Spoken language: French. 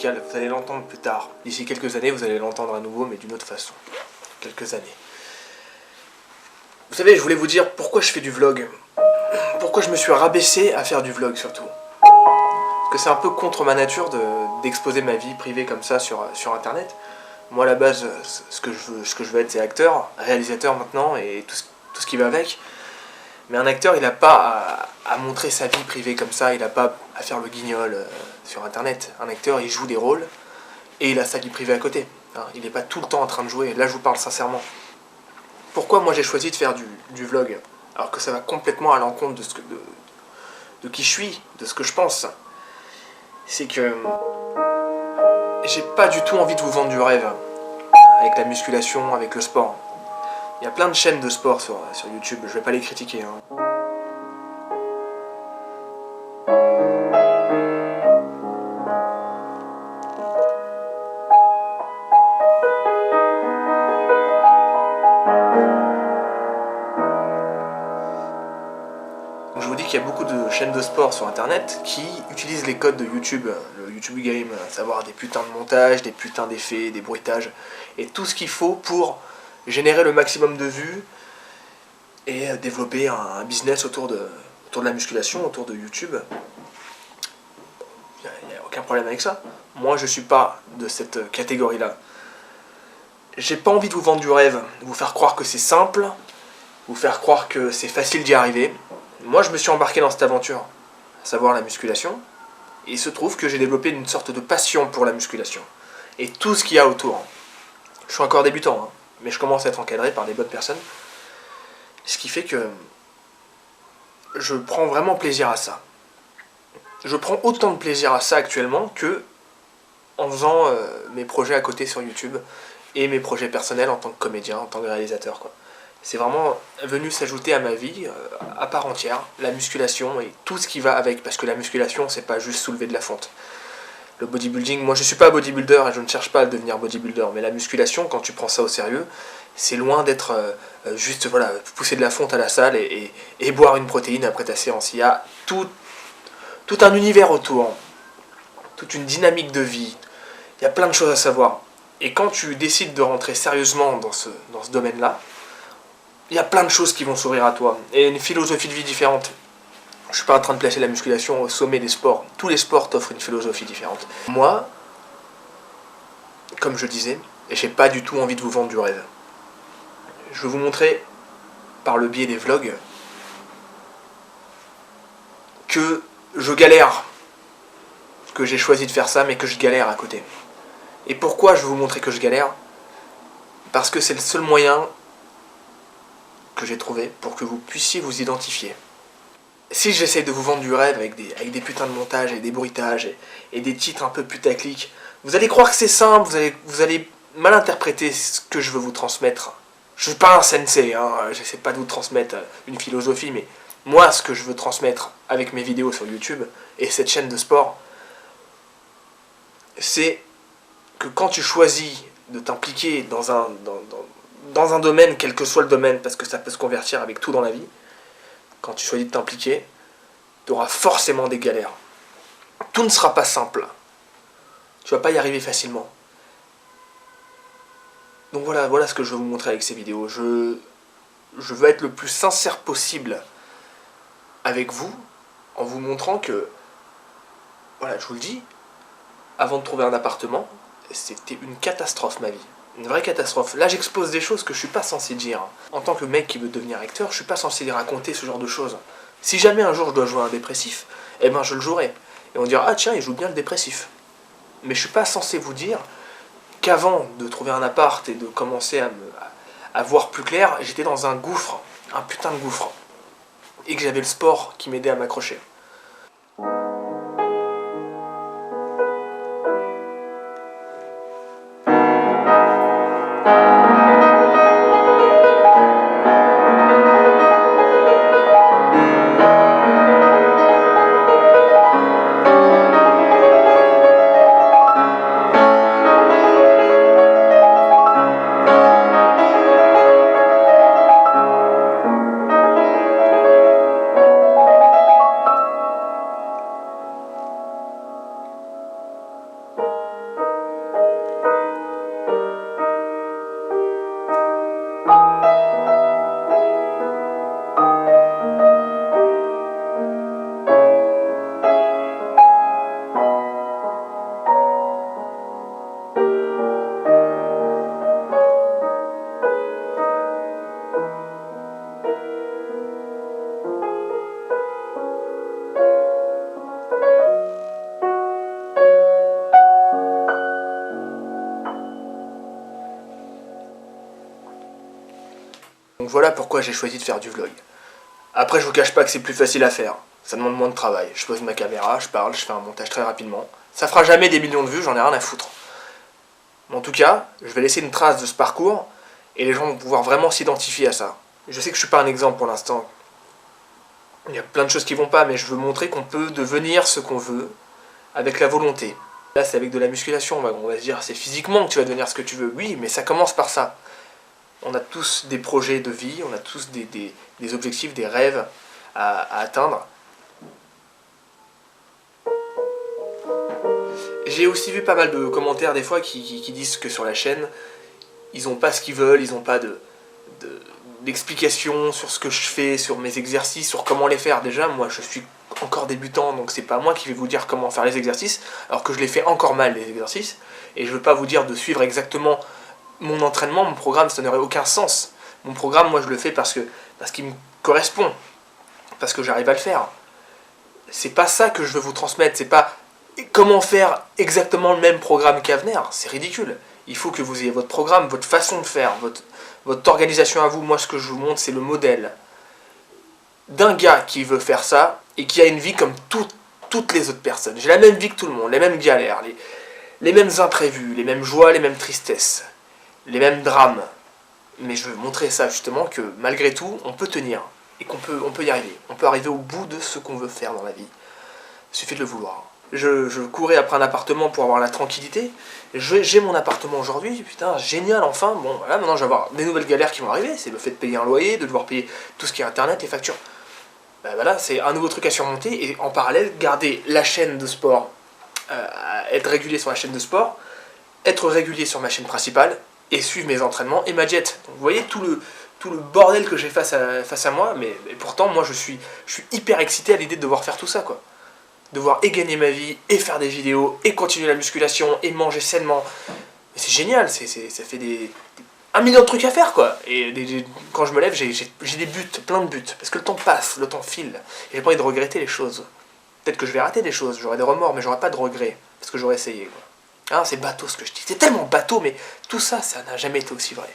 musical, vous allez l'entendre plus tard. D'ici quelques années, vous allez l'entendre à nouveau, mais d'une autre façon. Quelques années. Vous savez, je voulais vous dire pourquoi je fais du vlog. Pourquoi je me suis rabaissé à faire du vlog, surtout. Parce que c'est un peu contre ma nature d'exposer ma vie privée comme ça sur Internet. Moi, à la base, ce que je veux être, c'est acteur, réalisateur maintenant, et tout ce qui va avec. Mais un acteur, il n'a pas à montrer sa vie privée comme ça, il n'a pas à faire le guignol sur Internet. Un acteur, il joue des rôles, et il a sa vie privée à côté. Hein, il n'est pas tout le temps en train de jouer, là je vous parle sincèrement. Pourquoi moi j'ai choisi de faire du vlog, alors que ça va complètement à l'encontre de qui je suis, de ce que je pense. C'est que j'ai pas du tout envie de vous vendre du rêve, avec la musculation, avec le sport. Il y a plein de chaînes de sport sur YouTube, je vais pas les critiquer. Hein. Je vous dis qu'il y a beaucoup de chaînes de sport sur internet qui utilisent les codes de YouTube, le YouTube Game, à savoir des putains de montages, des putains d'effets, des bruitages, et tout ce qu'il faut pour générer le maximum de vues et développer un business autour de la musculation, autour de YouTube. Il n'y a aucun problème avec ça. Moi, je suis pas de cette catégorie-là. J'ai pas envie de vous vendre du rêve, vous faire croire que c'est simple, vous faire croire que c'est facile d'y arriver. Moi, je me suis embarqué dans cette aventure, à savoir la musculation, et il se trouve que j'ai développé une sorte de passion pour la musculation, et tout ce qu'il y a autour. Je suis encore débutant, hein, mais je commence à être encadré par des bonnes personnes, ce qui fait que je prends vraiment plaisir à ça. Je prends autant de plaisir à ça actuellement que en faisant mes projets à côté sur YouTube, et mes projets personnels en tant que comédien, en tant que réalisateur, quoi. C'est vraiment venu s'ajouter à ma vie, à part entière, la musculation et tout ce qui va avec, parce que la musculation, c'est pas juste soulever de la fonte. Le bodybuilding, moi je suis pas bodybuilder et je ne cherche pas à devenir bodybuilder, mais la musculation, quand tu prends ça au sérieux, c'est loin d'être juste voilà, pousser de la fonte à la salle et boire une protéine après ta séance. Il y a tout un univers autour, toute une dynamique de vie, il y a plein de choses à savoir. Et quand tu décides de rentrer sérieusement dans ce domaine-là, il y a plein de choses qui vont s'ouvrir à toi, et une philosophie de vie différente. Je suis pas en train de placer la musculation au sommet des sports. Tous les sports t'offrent une philosophie différente. Moi, comme je disais, j'ai pas du tout envie de vous vendre du rêve. Je vais vous montrer, par le biais des vlogs, que je galère, que j'ai choisi de faire ça, mais que je galère à côté. Et pourquoi je vais vous montrer que je galère? Parce que c'est le seul moyen que j'ai trouvé pour que vous puissiez vous identifier. Si j'essaie de vous vendre du rêve avec des putains de montages et des bruitages et des titres un peu putaclic, vous allez croire que c'est simple, vous allez mal interpréter ce que je veux vous transmettre. Je suis pas un sensei, hein, j'essaie pas de vous transmettre une philosophie, mais moi ce que je veux transmettre avec mes vidéos sur YouTube et cette chaîne de sport, c'est que quand tu choisis de t'impliquer dans un domaine, quel que soit le domaine, parce que ça peut se convertir avec tout dans la vie, quand tu choisis de t'impliquer, tu auras forcément des galères. Tout ne sera pas simple. Tu vas pas y arriver facilement. Donc voilà ce que je veux vous montrer avec ces vidéos. Je veux être le plus sincère possible avec vous, en vous montrant que, voilà, je vous le dis, avant de trouver un appartement, c'était une catastrophe ma vie. Une vraie catastrophe. Là, j'expose des choses que je suis pas censé dire. En tant que mec qui veut devenir acteur, je suis pas censé raconter ce genre de choses. Si jamais un jour je dois jouer un dépressif, eh ben je le jouerai. Et on dira, ah tiens, il joue bien le dépressif. Mais je suis pas censé vous dire qu'avant de trouver un appart et de commencer à voir plus clair, j'étais dans un gouffre, un putain de gouffre. Et que j'avais le sport qui m'aidait à m'accrocher. Donc voilà pourquoi j'ai choisi de faire du vlog. Après, je vous cache pas que c'est plus facile à faire. Ça demande moins de travail. Je pose ma caméra, je parle, je fais un montage très rapidement. Ça fera jamais des millions de vues, j'en ai rien à foutre. Mais en tout cas, je vais laisser une trace de ce parcours et les gens vont pouvoir vraiment s'identifier à ça. Je sais que je suis pas un exemple pour l'instant. Il y a plein de choses qui vont pas, mais je veux montrer qu'on peut devenir ce qu'on veut avec la volonté. Là, c'est avec de la musculation, on va se dire, c'est physiquement que tu vas devenir ce que tu veux. Oui, mais ça commence par ça. On a tous des projets de vie, on a tous des objectifs, des rêves à atteindre. J'ai aussi vu pas mal de commentaires des fois qui disent que sur la chaîne, ils n'ont pas ce qu'ils veulent, ils n'ont pas d'explications sur ce que je fais, sur mes exercices, sur comment les faire. Déjà, moi je suis encore débutant, donc c'est pas moi qui vais vous dire comment faire les exercices, alors que je les fais encore mal les exercices, et je veux pas vous dire de suivre exactement mon entraînement, mon programme, ça n'aurait aucun sens. Mon programme, moi je le fais parce qu'il me correspond, parce que j'arrive à le faire. C'est pas ça que je veux vous transmettre, c'est pas comment faire exactement le même programme qu'Avenir, c'est ridicule. Il faut que vous ayez votre programme, votre façon de faire, votre organisation à vous. Moi, ce que je vous montre, c'est le modèle d'un gars qui veut faire ça et qui a une vie comme toutes les autres personnes. J'ai la même vie que tout le monde, les mêmes galères, les mêmes imprévus, les mêmes joies, les mêmes tristesses, les mêmes drames. Mais je veux montrer ça justement, que malgré tout, on peut tenir et qu'on peut y arriver. On peut arriver au bout de ce qu'on veut faire dans la vie. Il suffit de le vouloir. Je courais après un appartement pour avoir la tranquillité. J'ai mon appartement aujourd'hui, putain, génial, enfin. Bon, voilà, maintenant je vais avoir des nouvelles galères qui vont arriver. C'est le fait de payer un loyer, de devoir payer tout ce qui est internet, les factures. Ben voilà, c'est un nouveau truc à surmonter. Et en parallèle, garder la chaîne de sport, être régulier sur la chaîne de sport, être régulier sur ma chaîne principale, et suivre mes entraînements et ma diète. Donc, vous voyez tout le bordel que j'ai face à moi, mais pourtant, moi, je suis hyper excité à l'idée de devoir faire tout ça, quoi. Devoir et gagner ma vie, et faire des vidéos, et continuer la musculation, et manger sainement. C'est génial, ça fait un million de trucs à faire, quoi. Et quand je me lève, j'ai des buts, plein de buts. Parce que le temps passe, le temps file. Et j'ai pas envie de regretter les choses. Peut-être que je vais rater des choses, j'aurai des remords, mais j'aurai pas de regrets. Parce que j'aurai essayé, quoi. Hein, c'est bateau ce que je dis. C'est tellement bateau, mais tout ça, ça n'a jamais été aussi vrai.